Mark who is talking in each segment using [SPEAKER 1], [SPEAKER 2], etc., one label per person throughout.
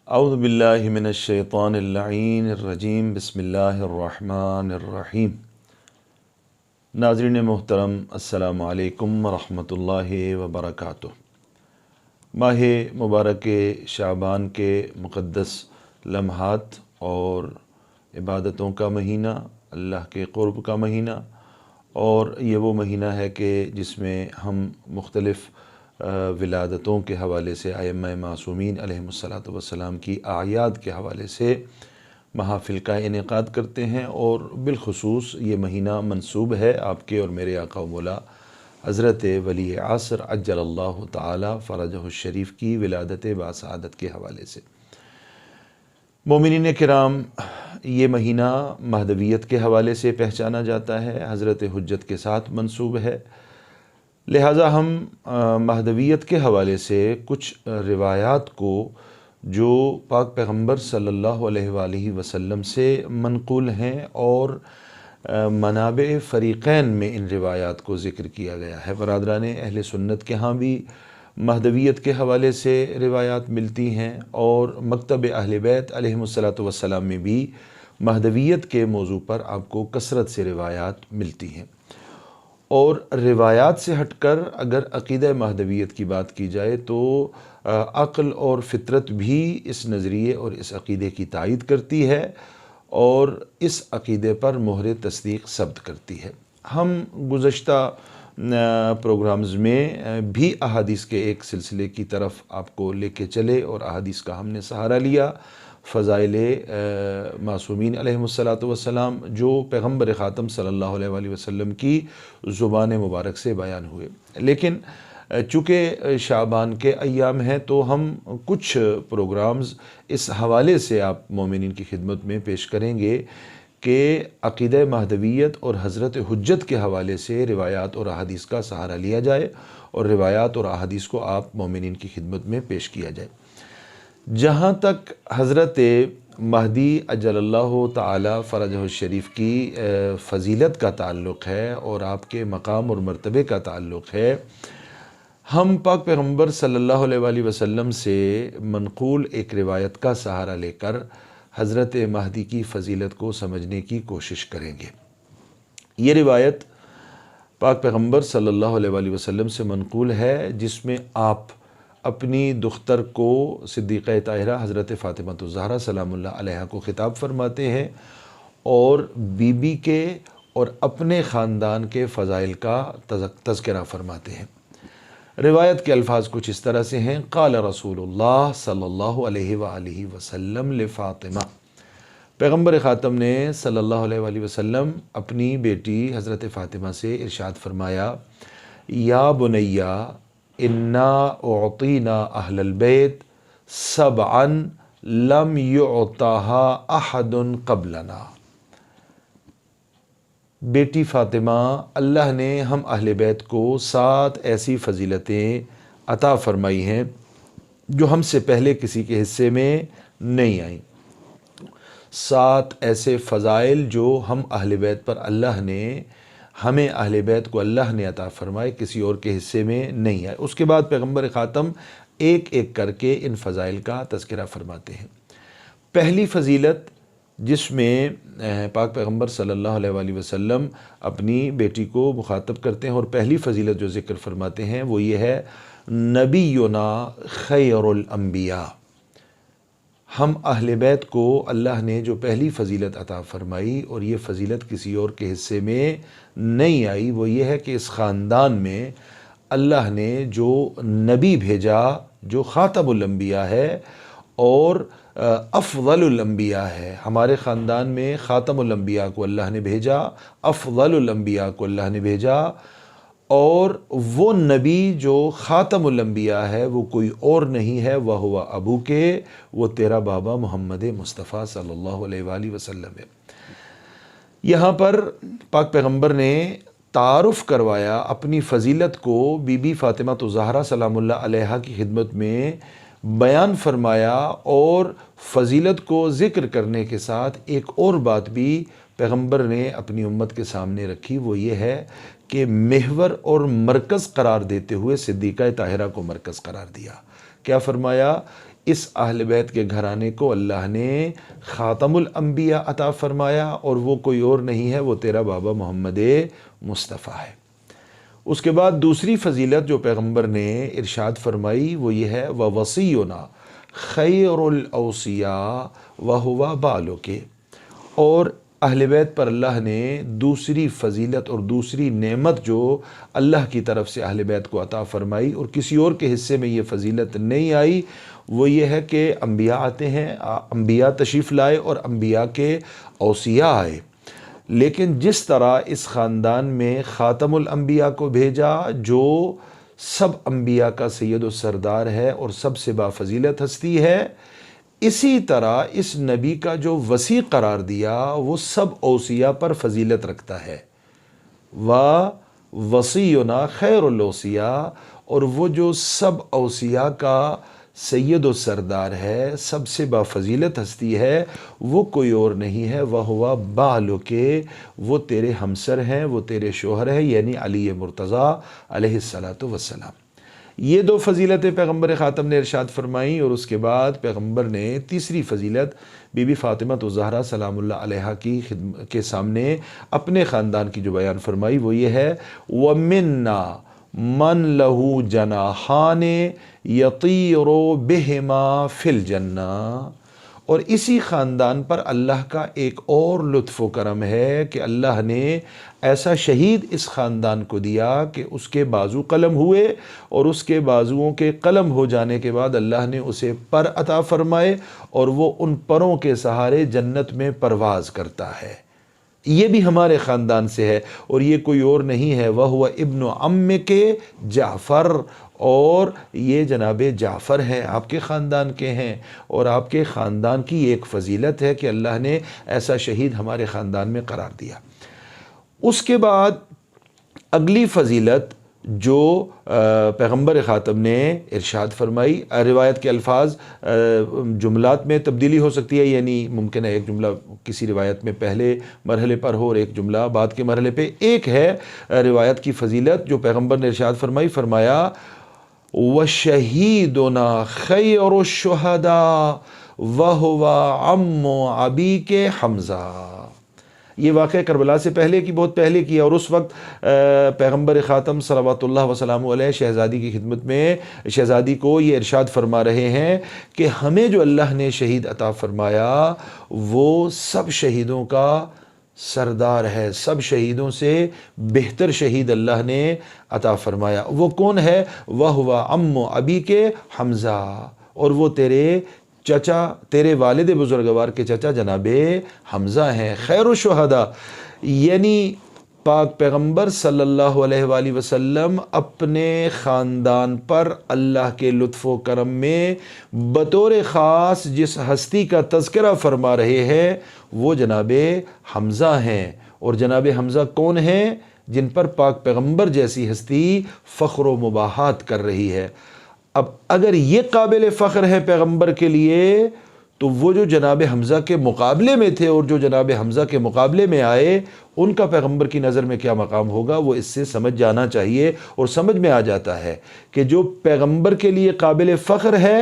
[SPEAKER 1] اعوذ باللہ من الشیطان اللعین الرجیم بسم اللہ الرحمن الرحیم۔ ناظرین محترم، السلام علیکم ورحمۃ اللہ وبرکاتہ۔ ماہ مبارک شعبان کے مقدس لمحات اور عبادتوں کا مہینہ، اللہ کے قرب کا مہینہ، اور یہ وہ مہینہ ہے کہ جس میں ہم مختلف ولادتوں کے حوالے سے ائمہ معصومین علیہم الصلاۃ والسلام کی اعیاد کے حوالے سے محافل کا انعقاد کرتے ہیں، اور بالخصوص یہ مہینہ منسوب ہے آپ کے اور میرے آقا و مولا حضرت ولی عصر عجل اللہ تعالی فرجہ الشریف کی ولادت باسعادت کے حوالے سے۔ مومنین کرام، یہ مہینہ مہدویت کے حوالے سے پہچانا جاتا ہے، حضرت حجت کے ساتھ منسوب ہے، لہٰذا ہم مہدویت کے حوالے سے کچھ روایات کو جو پاک پیغمبر صلی اللہ علیہ وآلہ وسلم سے منقول ہیں اور منابع فریقین میں ان روایات کو ذکر کیا گیا ہے۔ برادران اہل سنت کے ہاں بھی مہدویت کے حوالے سے روایات ملتی ہیں، اور مکتب اہل بیت علیہم الصلاۃ والسلام میں بھی مہدویت کے موضوع پر آپ کو کثرت سے روایات ملتی ہیں۔ اور روایات سے ہٹ کر اگر عقیدہ مہدویت کی بات کی جائے تو عقل اور فطرت بھی اس نظریے اور اس عقیدے کی تائید کرتی ہے اور اس عقیدے پر مہر تصدیق ثبت کرتی ہے۔ ہم گزشتہ پروگرامز میں بھی احادیث کے ایک سلسلے کی طرف آپ کو لے کے چلے اور احادیث کا ہم نے سہارا لیا، فضائل معصومین علیہم الصلاۃ والسلام جو پیغمبر خاتم صلی اللہ علیہ وآلہ وسلم کی زبان مبارک سے بیان ہوئے۔ لیکن چونکہ شعبان کے ایام ہیں تو ہم کچھ پروگرامز اس حوالے سے آپ مومنین کی خدمت میں پیش کریں گے کہ عقیدہ مہدویت اور حضرت حجت کے حوالے سے روایات اور احادیث کا سہارا لیا جائے اور روایات اور احادیث کو آپ مومنین کی خدمت میں پیش کیا جائے۔ جہاں تک حضرت مہدی اجل اللہ تعالی فرجہ الشریف کی فضیلت کا تعلق ہے اور آپ کے مقام اور مرتبے کا تعلق ہے، ہم پاک پیغمبر صلی اللہ علیہ وآلہ وسلم سے منقول ایک روایت کا سہارا لے کر حضرت مہدی کی فضیلت کو سمجھنے کی کوشش کریں گے۔ یہ روایت پاک پیغمبر صلی اللہ علیہ وآلہ وسلم سے منقول ہے، جس میں آپ اپنی دختر کو صدیقہ طاہرہ حضرت فاطمہ الزہرا سلام اللہ علیہا کو خطاب فرماتے ہیں اور بی بی کے اور اپنے خاندان کے فضائل کا تذکرہ فرماتے ہیں۔ روایت کے الفاظ کچھ اس طرح سے ہیں: قال رسول اللہ صلی اللہ علیہ وآلہ وسلم لفاطمہ، پیغمبر خاتم نے صلی اللہ علیہ وآلہ وسلم اپنی بیٹی حضرت فاطمہ سے ارشاد فرمایا: یا بنیہ انا اعطینا اہل البیت سبعا لم یعطاها احد قبلنا، بیٹی فاطمہ، اللہ نے ہم اہل بیت کو 7 ایسی فضیلتیں عطا فرمائی ہیں جو ہم سے پہلے کسی کے حصے میں نہیں آئیں۔ 7 ایسے فضائل جو ہم اہل بیت پر اللہ نے، ہمیں اہل بیت کو اللہ نے عطا فرمائے، کسی اور کے حصے میں نہیں آئے۔ اس کے بعد پیغمبر خاتم ایک ایک کر کے ان فضائل کا تذکرہ فرماتے ہیں۔ پہلی فضیلت جس میں پاک پیغمبر صلی اللہ علیہ وآلہ وسلم اپنی بیٹی کو مخاطب کرتے ہیں اور پہلی فضیلت جو ذکر فرماتے ہیں وہ یہ ہے: نبینا خیر الانبیاء، ہم اہل بیت کو اللہ نے جو پہلی فضیلت عطا فرمائی اور یہ فضیلت کسی اور کے حصے میں نہیں آئی، وہ یہ ہے کہ اس خاندان میں اللہ نے جو نبی بھیجا جو خاتم الانبیاء ہے اور افضل الانبیاء ہے۔ ہمارے خاندان میں خاتم الانبیاء کو اللہ نے بھیجا، افضل الانبیاء کو اللہ نے بھیجا، اور وہ نبی جو خاتم الانبیاء ہے وہ کوئی اور نہیں ہے، وہو ابو کے، وہ تیرا بابا محمد مصطفیٰ صلی اللہ علیہ وآلہ وسلم ہے۔ یہاں پر پاک پیغمبر نے تعارف کروایا اپنی فضیلت کو، بی بی فاطمہ الزہرا سلام اللہ علیہا کی خدمت میں بیان فرمایا، اور فضیلت کو ذکر کرنے کے ساتھ ایک اور بات بھی پیغمبر نے اپنی امت کے سامنے رکھی، وہ یہ ہے کہ محور اور مرکز قرار دیتے ہوئے صدیقہ طاہرہ کو مرکز قرار دیا۔ کیا فرمایا؟ اس اہل بیت کے گھرانے کو اللہ نے خاتم الانبیاء عطا فرمایا، اور وہ کوئی اور نہیں ہے، وہ تیرا بابا محمد مصطفیٰ ہے۔ اس کے بعد دوسری فضیلت جو پیغمبر نے ارشاد فرمائی وہ یہ ہے وَوَصِيُّنَا خَيْرُ الْأَوْصِيَاءِ وَهُوَ بَالُكِ، اور اہل بیت پر اللہ نے دوسری فضیلت اور دوسری نعمت جو اللہ کی طرف سے اہل بیت کو عطا فرمائی اور کسی اور کے حصے میں یہ فضیلت نہیں آئی، وہ یہ ہے کہ انبیاء آتے ہیں، انبیاء تشریف لائے اور انبیاء کے اوصیاء آئے، لیکن جس طرح اس خاندان میں خاتم الانبیاء کو بھیجا جو سب انبیاء کا سید و سردار ہے اور سب سے بافضیلت ہستی ہے، اسی طرح اس نبی کا جو وسیع قرار دیا وہ سب اوصیاء پر فضیلت رکھتا ہے۔ وَوَصِيُّنَا خَيْرُ الْأَوْصِيَاءِ، اور وہ جو سب اوصیاء کا سید و سردار ہے، سب سے بافضیلت ہستی ہے، وہ کوئی اور نہیں ہے، وَهُوَ بَالُكِ، وہ تیرے ہمسر ہیں، وہ تیرے شوہر ہیں، یعنی علی مرتضیٰ علیہ السلام۔ یہ دو فضیلتیں پیغمبر خاتم نے ارشاد فرمائیں، اور اس کے بعد پیغمبر نے تیسری فضیلت بی بی فاطمہ الزہرا سلام اللہ علیہا کی کے سامنے اپنے خاندان کی جو بیان فرمائی وہ یہ ہے وَمِنَّا من لہو جناحان یطیر بہما فی الجنہ، اور اسی خاندان پر اللہ کا ایک اور لطف و کرم ہے کہ اللہ نے ایسا شہید اس خاندان کو دیا کہ اس کے بازو قلم ہوئے، اور اس کے بازوؤں کے قلم ہو جانے کے بعد اللہ نے اسے پر عطا فرمائے، اور وہ ان پروں کے سہارے جنت میں پرواز کرتا ہے۔ یہ بھی ہمارے خاندان سے ہے، اور یہ کوئی اور نہیں ہے، وہ ابن عم کے جعفر، اور یہ جناب جعفر ہیں، آپ کے خاندان کے ہیں، اور آپ کے خاندان کی ایک فضیلت ہے کہ اللہ نے ایسا شہید ہمارے خاندان میں قرار دیا۔ اس کے بعد اگلی فضیلت جو پیغمبر خاتم نے ارشاد فرمائی، روایت کے الفاظ جملات میں تبدیلی ہو سکتی ہے، یعنی ممکن ہے ایک جملہ کسی روایت میں پہلے مرحلے پر ہو اور ایک جملہ بعد کے مرحلے پہ۔ ایک ہے روایت کی فضیلت جو پیغمبر نے ارشاد فرمائی، فرمایا وَشَهِيدُنَا خَيْرُ الشُّهَدَاءِ وَهُوَ عَمُّ أَبِيكَ حمزہ۔ یہ واقعہ کربلا سے پہلے کی بہت پہلے کی، اور اس وقت پیغمبر خاتم صلوات اللہ وسلامہ علیہ شہزادی کی خدمت میں شہزادی کو یہ ارشاد فرما رہے ہیں کہ ہمیں جو اللہ نے شہید عطا فرمایا وہ سب شہیدوں کا سردار ہے، سب شہیدوں سے بہتر شہید اللہ نے عطا فرمایا۔ وہ کون ہے؟ وَهُوَ عَمُّ أَبِيكَ حمزہ، اور وہ تیرے چچا، تیرے والد بزرگوار کے چچا جناب حمزہ ہیں۔ خیر الشہداء یعنی پاک پیغمبر صلی اللہ علیہ وآلہ وسلم اپنے خاندان پر اللہ کے لطف و کرم میں بطور خاص جس ہستی کا تذکرہ فرما رہے ہیں وہ جناب حمزہ ہیں، اور جناب حمزہ کون ہیں؟ جن پر پاک پیغمبر جیسی ہستی فخر و مباحات کر رہی ہے۔ اب اگر یہ قابل فخر ہے پیغمبر کے لیے تو وہ جو جناب حمزہ کے مقابلے میں تھے اور جو جناب حمزہ کے مقابلے میں آئے ان کا پیغمبر کی نظر میں کیا مقام ہوگا، وہ اس سے سمجھ جانا چاہیے، اور سمجھ میں آ جاتا ہے کہ جو پیغمبر کے لیے قابل فخر ہے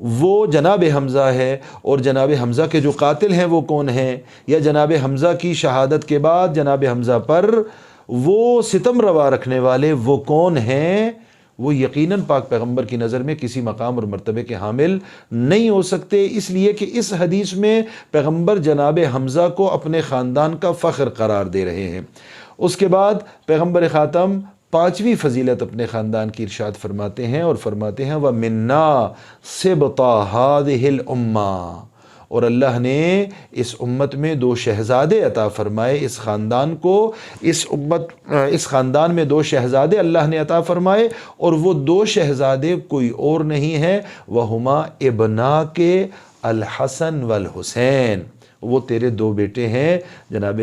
[SPEAKER 1] وہ جناب حمزہ ہے، اور جناب حمزہ کے جو قاتل ہیں وہ کون ہیں، یا جناب حمزہ کی شہادت کے بعد جناب حمزہ پر وہ ستم روا رکھنے والے وہ کون ہیں، وہ یقیناً پاک پیغمبر کی نظر میں کسی مقام اور مرتبے کے حامل نہیں ہو سکتے، اس لیے کہ اس حدیث میں پیغمبر جناب حمزہ کو اپنے خاندان کا فخر قرار دے رہے ہیں۔ اس کے بعد پیغمبر خاتم پانچویں فضیلت اپنے خاندان کی ارشاد فرماتے ہیں، اور فرماتے ہیں وَمِنَّا سِبْطَ هَذِهِ الْأُمَّةِ، اور اللہ نے اس امت میں دو شہزادے عطا فرمائے، اس خاندان کو اس خاندان میں دو شہزادے اللہ نے عطا فرمائے، اور وہ دو شہزادے کوئی اور نہیں ہیں، وَهُمَا ابْنَاكَ الْحَسَنُ وَالْحُسَيْنُ، وہ تیرے دو بیٹے ہیں جناب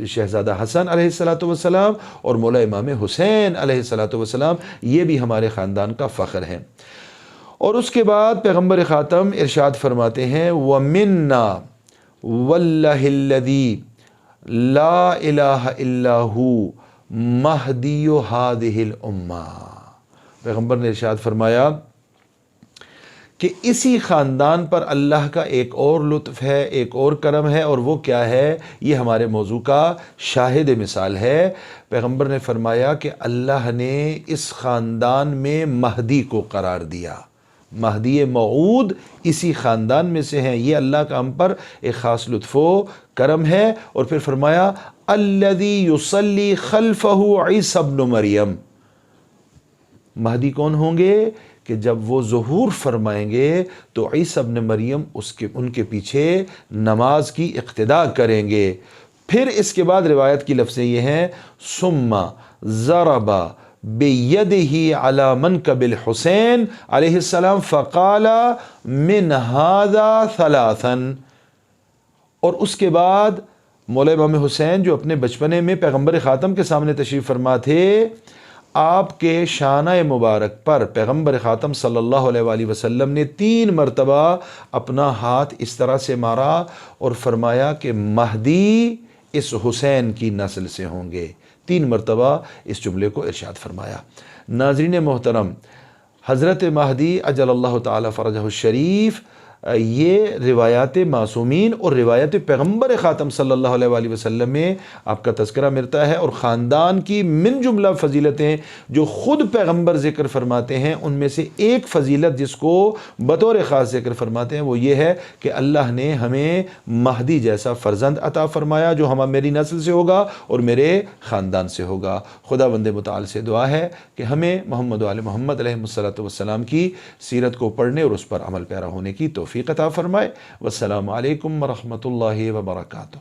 [SPEAKER 1] شہزادہ حسن علیہ السلام اور مولا امام حسین علیہ السلام، یہ بھی ہمارے خاندان کا فخر ہیں۔ اور اس کے بعد پیغمبر خاتم ارشاد فرماتے ہیں وَمِنَّا وَاللَّهِ الَّذِي لَا إِلَٰهَ إِلَّا هُوَ مَهْدِيُّ هَٰذِهِ الْأُمَّةِ، پیغمبر نے ارشاد فرمایا کہ اسی خاندان پر اللہ کا ایک اور لطف ہے، ایک اور کرم ہے، اور وہ کیا ہے؟ یہ ہمارے موضوع کا شاہد مثال ہے۔ پیغمبر نے فرمایا کہ اللہ نے اس خاندان میں مہدی کو قرار دیا۔ مہدی موعود اسی خاندان میں سے ہیں۔ یہ اللہ کا ہم پر ایک خاص لطف و کرم ہے۔ اور پھر فرمایا الذی یصلی خلفہ عیسی ابن مریم۔ مہدی کون ہوں گے؟ کہ جب وہ ظہور فرمائیں گے تو عیسی ابن مریم ان کے پیچھے نماز کی اقتداء کریں گے۔ پھر اس کے بعد روایت کی لفظیں یہ ہیں ثم ضرب بیدہ علی منکب الحسین علیہ السلام فقال من ھذا ثلاثا۔ اور اس کے بعد مولا امام حسین جو اپنے بچپنے میں پیغمبر خاتم کے سامنے تشریف فرما تھے، آپ کے شانہ مبارک پر پیغمبر خاتم صلی اللہ علیہ وآلہ وسلم نے 3 مرتبہ اپنا ہاتھ اس طرح سے مارا اور فرمایا کہ مہدی اس حسین کی نسل سے ہوں گے۔ 3 مرتبہ اس جملے کو ارشاد فرمایا۔ ناظرین محترم، حضرت مہدی اجل اللہ تعالی فرجہ الشریف، یہ روایات معصومین اور روایت پیغمبر خاتم صلی اللہ علیہ وآلہ وسلم میں آپ کا تذکرہ ملتا ہے، اور خاندان کی من جملہ فضیلتیں جو خود پیغمبر ذکر فرماتے ہیں، ان میں سے ایک فضیلت جس کو بطور خاص ذکر فرماتے ہیں وہ یہ ہے کہ اللہ نے ہمیں مہدی جیسا فرزند عطا فرمایا جو میری نسل سے ہوگا اور میرے خاندان سے ہوگا۔ خداوند متعال سے دعا ہے کہ ہمیں محمد و آل محمد علیہ الصلوۃ والسلام کی سیرت کو پڑھنے اور اس پر عمل پیرا ہونے کی توفیق عطا فرمائے۔ والسلام علیکم ورحمۃ اللہ وبرکاتہ۔